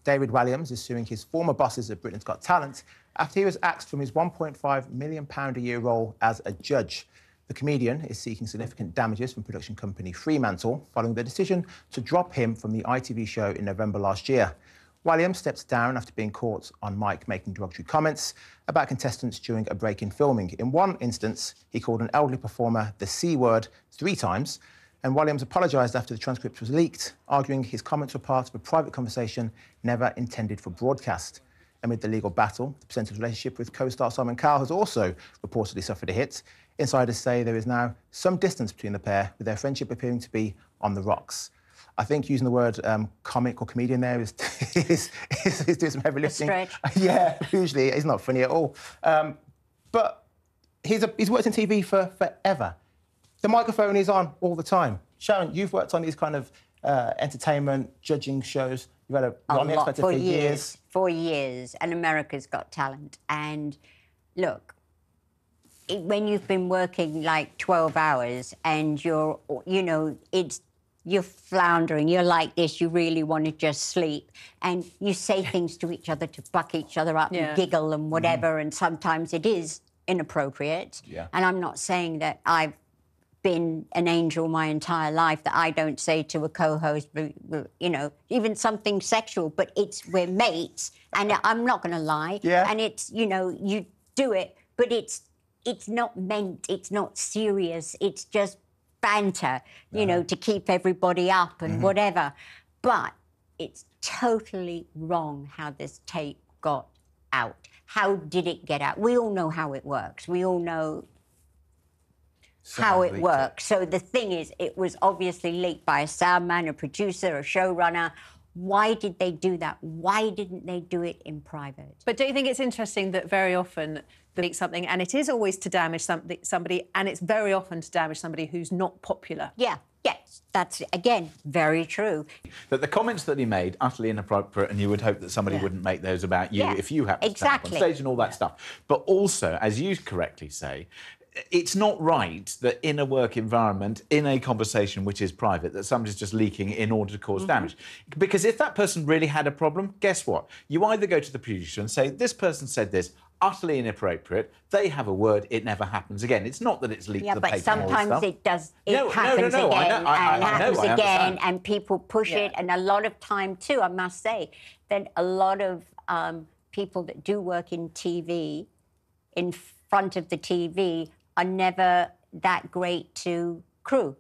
David Walliams is suing his former bosses at Britain's Got Talent after he was axed from his £1.5 million a year role as a judge. The comedian is seeking significant damages from production company Fremantle following the decision to drop him from the ITV show in November last year. Walliams stepped down after being caught on mic making derogatory comments about contestants during a break in filming. In one instance, he called an elderly performer the C word 3 times, and Walliams apologised after the transcript was leaked, arguing his comments were part of a private conversation never intended for broadcast. Amid the legal battle, the presenter's relationship with co-star Simon Cowell has also reportedly suffered a hit. Insiders say there is now some distance between the pair, with their friendship appearing to be on the rocks. I think using the word comic or comedian there is doing some heavy lifting. A stretch. Yeah, usually it's not funny at all. But he's worked in TV for forever. The microphone is on all the time. Sharon, you've worked on these kind of entertainment, judging shows. You've had on the X Factor for years. 4 years, and America's Got Talent. And look, when you've been working like 12 hours and you're floundering, you're like this, you really want to just sleep, and you say things to each other to buck each other up and giggle and whatever, and sometimes it is inappropriate. Yeah. And I'm not saying that I've been an angel my entire life, that I don't say to a co-host, you know, even something sexual, but we're mates, and I'm not going to lie. Yeah. And it's, you know, you do it, but it's not meant, it's not serious, it's just banter, you know, to keep everybody up and whatever. But it's totally wrong how this tape got out. How did it get out? We all know how it works. We all know how it works. So the thing is, it was obviously leaked by a soundman, a producer, a showrunner. Why did they do that? Why didn't they do it in private? But don't you think it's interesting that very often they leak something, and it is always to damage somebody, and it's very often to damage somebody who's not popular? Yeah, yes, that's, again, very true. That the comments that he made, utterly inappropriate, and you would hope that somebody wouldn't make those about you if you happened to stand up on stage and all that stuff. But also, as you correctly say, it's not right that in a work environment, in a conversation which is private, that somebody's just leaking in order to cause damage. Because if that person really had a problem, guess what? You either go to the producer and say, this person said this, utterly inappropriate, they have a word, it never happens again. It's not that it's leaked to the paper. Yeah, but sometimes it does, it happens again and happens again, and people push it, and a lot of time too, I must say, that a lot of people that do work in TV, in front of the TV, are never that great to crew.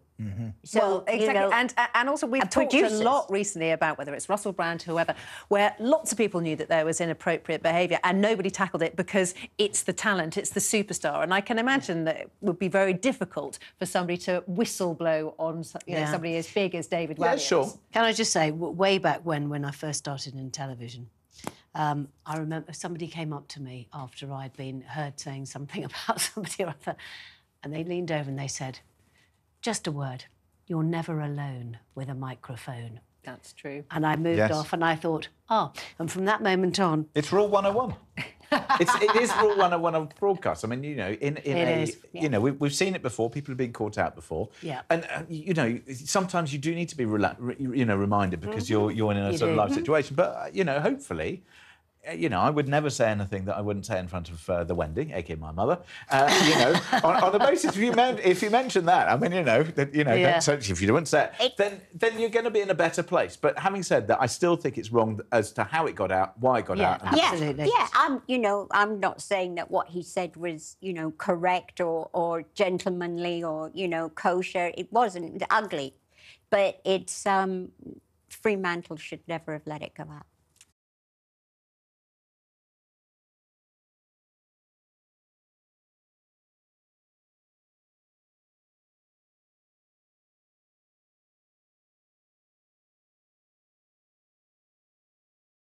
So, well, exactly, you know, and also we've talked a lot recently about whether it's Russell Brand, whoever, where lots of people knew that there was inappropriate behaviour and nobody tackled it because it's the talent, it's the superstar. And I can imagine that it would be very difficult for somebody to whistle-blow on somebody as big as David Walliams. Yeah, sure. Can I just say, way back when I first started in television, I remember somebody came up to me after I'd been heard saying something about somebody or other, and they leaned over and they said, just a word, you're never alone with a microphone. That's true. And I moved off and I thought, and from that moment on... It's Rule 101. It is Rule 101 of broadcast. I mean, you know, you know, we've seen it before. People have been caught out before. Yeah. And you know, sometimes you do need to be, reminded because you're in a sort of life situation. But you know, hopefully, you know, I would never say anything that I wouldn't say in front of the Wendy, aka my mother. You know, on the basis if you mention that, I mean, if you don't say it, then you're going to be in a better place. But having said that, I still think it's wrong as to how it got out, why it got out. Absolutely. Yeah, I'm not saying that what he said was, correct or gentlemanly or, kosher. It wasn't ugly, but it's Fremantle should never have let it go out.